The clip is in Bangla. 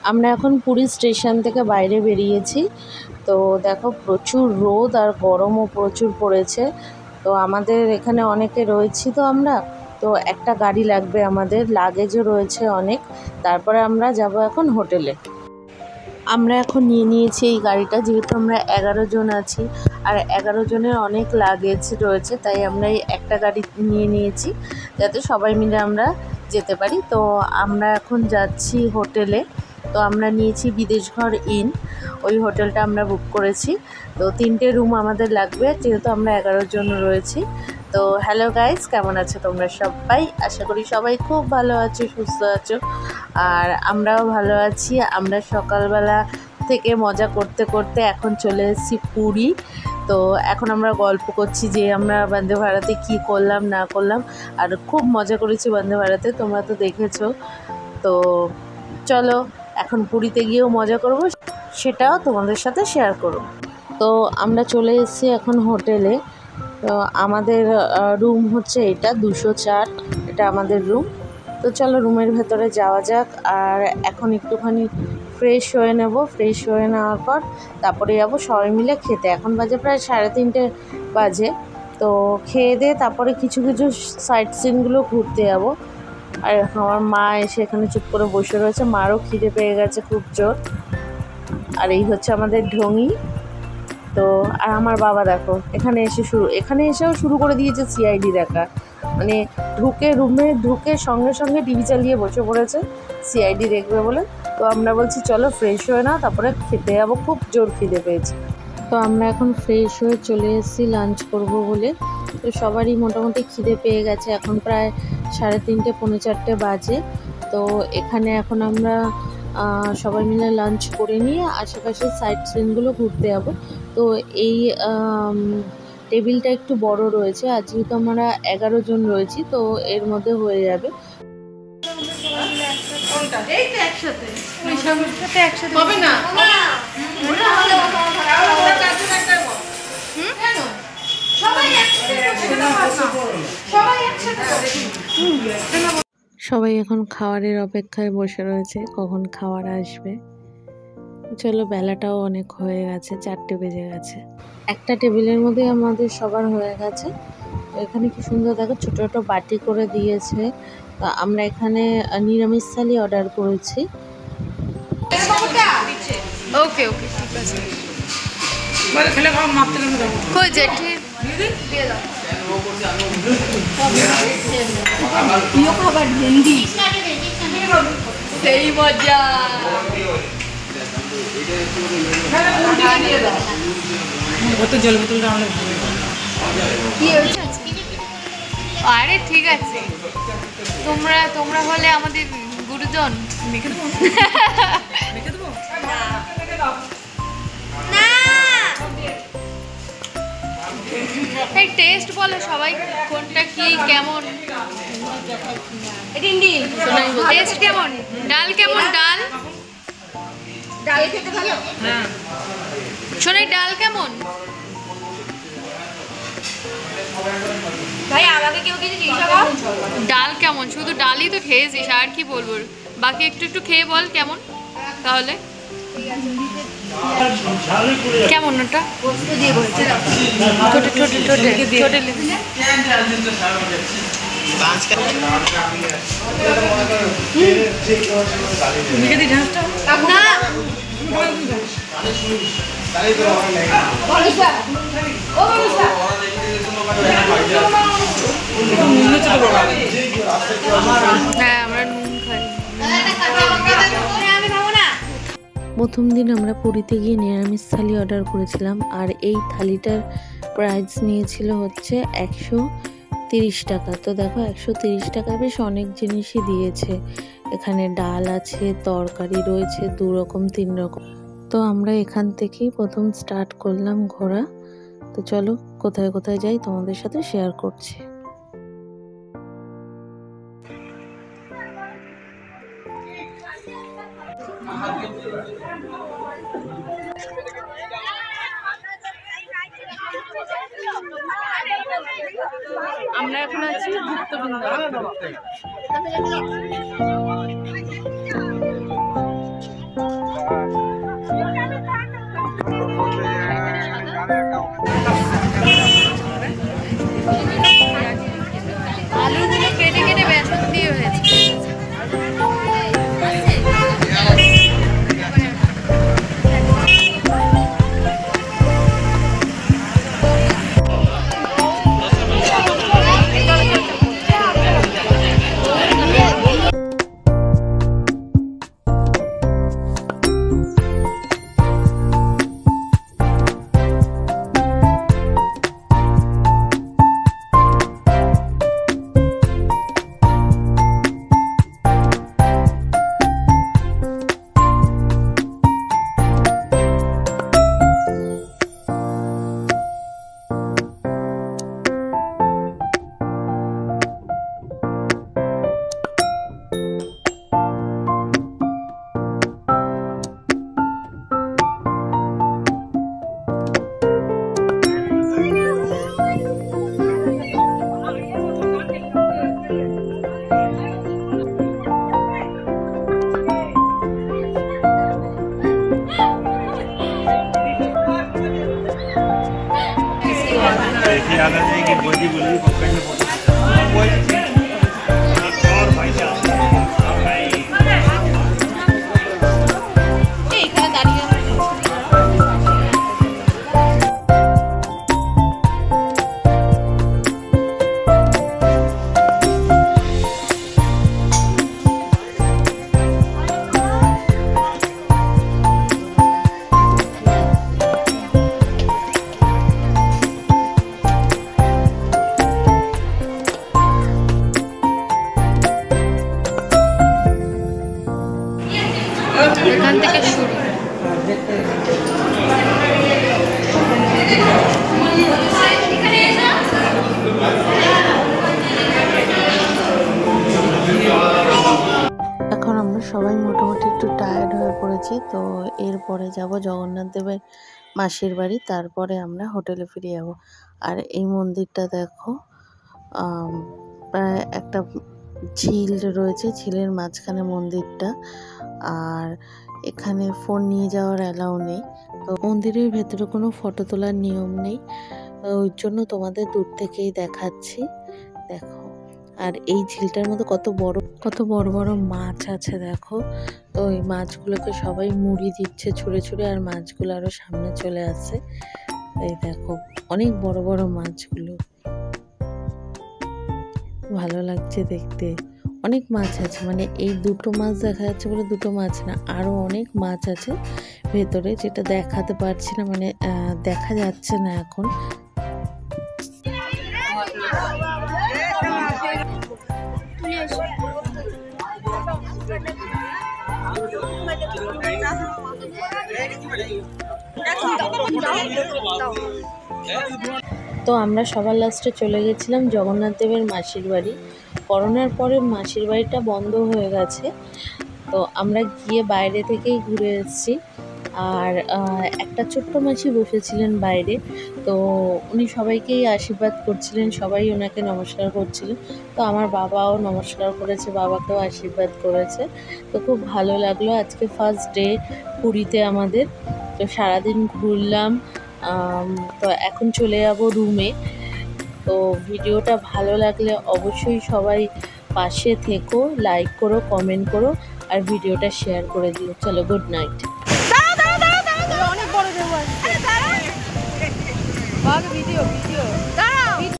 আমরা এখন পুরী স্টেশন থেকে বাইরে বেরিয়েছি। তো দেখো প্রচুর রোদ আর গরমও প্রচুর পড়েছে। তো আমাদের এখানে অনেকে রয়েছি, তো আমরা তো একটা গাড়ি লাগবে, আমাদের লাগেজও রয়েছে অনেক। তারপরে আমরা যাব এখন হোটেলে। আমরা এখন নিয়ে নিয়েছি এই গাড়িটা, যেহেতু আমরা 11 জন আছি আর 11 জনের অনেক লাগেজ রয়েছে, তাই আমরা এই একটা গাড়ি নিয়ে নিয়েছি যাতে সবাই মিলে আমরা যেতে পারি। তো আমরা এখন যাচ্ছি হোটেলে। তো আমরা নিয়েছি বিদেশঘর ইন, ওই হোটেলটা আমরা বুক করেছি। তো 3টে রুম আমাদের লাগবে, যেহেতু আমরা 11 জন রয়েছি। তো হ্যালো গাইস, কেমন আছো তোমরা সবাই? আশা করি সবাই খুব ভালো আছো, সুস্থ আছো, আর আমরাও ভালো আছি। আমরা সকালবেলা থেকে মজা করতে করতে এখন চলে এসেছি পুরী। তো এখন আমরা গল্প করছি যে আমরা বন্দে ভারতে কী করলাম না করলাম, আর খুব মজা করেছি বন্দে ভারতে, তোমরা তো দেখেছো। তো চলো এখন পুরীতে গিয়েও মজা করব, সেটাও তোমাদের সাথে শেয়ার করব। তো আমরা চলে এসেছি এখন হোটেলে। তো আমাদের রুম হচ্ছে এটা 204, এটা আমাদের রুম। তো চলো রুমের ভেতরে যাওয়া যাক। আর এখন একটুখানি ফ্রেশ হয়ে নেব, ফ্রেশ হয়ে নেওয়ার পর তারপরে যাবো সবাই মিলে খেতে। এখন বাজে প্রায় 3:30 বাজে। তো খেয়ে দিয়ে তারপরে কিছু কিছু সাইট সিনগুলো ঘুরতে যাবো। আর আমার মা এসে এখানে চুপ করে বসে রয়েছে, মারও খিদে পেয়ে গেছে খুব জোর। আর এই হচ্ছে আমাদের ঢঙি। তো আর আমার বাবা দেখো এখানে এসেও শুরু করে দিয়েছে সিআইডি দেখা। মানে রুমে ঢুকে সঙ্গে সঙ্গে টিভি চালিয়ে বসে পড়েছে সিআইডি দেখবে বলে। তো আমরা বলছি চলো ফ্রেশ হয়ে নাও, তারপরে খেতে যাবো, খুব জোর খিদে পেয়েছে। তো আমরা এখন ফ্রেশ হয়ে চলে এসেছি লাঞ্চ করব বলে। তো সবারই মোটামুটি খিদে পেয়ে গেছে, এখন প্রায় 3:30 পৌনে 4টে বাজে। তো এখানে এখন আমরা সবাই মিলে লাঞ্চ করে নিয়ে আশেপাশের সাইট সিনগুলো ঘুরতে যাবো। তো এই টেবিলটা একটু বড় রয়েছে, আর যেহেতু আমরা 11 জন রয়েছি তো এর মধ্যে হয়ে যাবে। সবাই এখন খাবারের অপেক্ষায় বসে রয়েছে, কখন খাবার আসবে। চলো বেলাটাও অনেক হয়ে গেছে, 4টে বেজে গেছে। একটা টেবিলের মধ্যে আমাদের সবার হয়ে গেছে। এখানে কি সুন্দর দেখো, ছোটো ছোটো বাটি করে দিয়েছে। আমরা এখানে নিরামিষ থালি অর্ডার করেছি। ওকে ওকে ঠিক আছে। কই জেঠি দিয়ে দাও। প্রিয় খাবার ভেন্ডি, সেই মজা। আরে ঠিক আছে, তোমরা হলে আমাদের গুরুজন। টেস্ট বলো সবাই, কোনটা কি কেমন টেস্ট, কেমন ডাল, কেমন ডাল খেতে ভালো। শোনাই ডাল কেমন ভাই, আমাকে কেউ কিছু জিজ্ঞাসা কর, ডাল কেমন? শুধু ডালই তো খেয়েছিস, আর কি বলবো, বাকি একটু একটু খেয়ে বল কেমন। তাহলে কেমন ওটা ছোট ছোট ছোট হ্যাঁ আমরা নুন খাই। প্রথম দিন আমরা পুরীতে গিয়ে নিরামিষ থালি অর্ডার করেছিলাম, আর এই থালিটার প্রাইস নিয়েছিল হচ্ছে 130 টাকা। তো দেখো 130 টাকায় বেশ অনেক জিনিসই দিয়েছে। এখানে ডাল আছে, তরকারি রয়েছে 2 রকম 3 রকম। তো আমরা এখান থেকেই প্রথম স্টার্ট করলাম ঘোরা। তো চলো কোথায় কোথায় যাই তোমাদের সাথে শেয়ার করছি। আমরা এখন আছি গুপ্তবৃন্দাবন। এখানে দাঁড়িয়ে এখান থেকে শুরু। এখন আমরা সবাই মোটামুটি একটু টায়ার্ড হয়ে পড়েছি, তো এরপরে যাব জগন্নাথ দেবের মাসির বাড়ি, তারপরে আমরা হোটেলে ফিরে যাব। আর এই মন্দিরটা দেখো, প্রায় একটা ঝিল রয়েছে, ঝিলের মাঝখানে মন্দিরটা। আর এখানে ফোন নিয়ে যাওয়ার অ্যালাউ নেই, তো মন্দিরের ভেতরে কোনো ফটো তোলার নিয়ম নেই, ওই জন্য তোমাদের দূর থেকেই দেখাচ্ছি। দেখো, আর এই ঝিলটার মধ্যে কত বড় বড় মাছ আছে দেখো। তো ওই মাছগুলোকে সবাই মুড়ি দিচ্ছে ছুঁড়ে ছুঁড়ে, আর মাছগুলো আরো সামনে চলে আসছে। এই দেখো অনেক বড় বড় মাছগুলো, ভালো লাগছে দেখতে। অনেক মাছ আছে, মানে এই দুটো মাছ দেখা যাচ্ছে বলে দুটো মাছ না, আরো অনেক মাছ আছে ভেতরে, যেটা দেখাতে পারছি না, মানে দেখা যাচ্ছে না এখন। তো আমরা সবার লাস্টে চলে গেছিলাম জগন্নাথ দেবের মাসির বাড়ি। করোনার পরে মাসির বাড়িটা বন্ধ হয়ে গেছে, তো আমরা গিয়ে বাইরে থেকেই ঘুরে এসেছি। আর একটা ছোট্ট মাসি বসেছিলেন বাইরে, তো উনি সবাইকেই আশীর্বাদ করছিলেন, সবাই ওনাকে নমস্কার করছিলেন। তো আমার বাবাও নমস্কার করেছে, বাবাকেও আশীর্বাদ করেছে। তো খুব ভালো লাগলো। আজকে ফার্স্ট ডে পুরীতে আমাদের, তো সারাদিন ঘুরলাম। তো এখন চলে যাব রুমে। তো ভিডিওটা ভালো লাগলে অবশ্যই সবাই পাশে থেকো, লাইক করো, কমেন্ট করো, আর ভিডিওটা শেয়ার করে দিও। চলো, গুড নাইট। অনেক বড় দেবো ভিডিও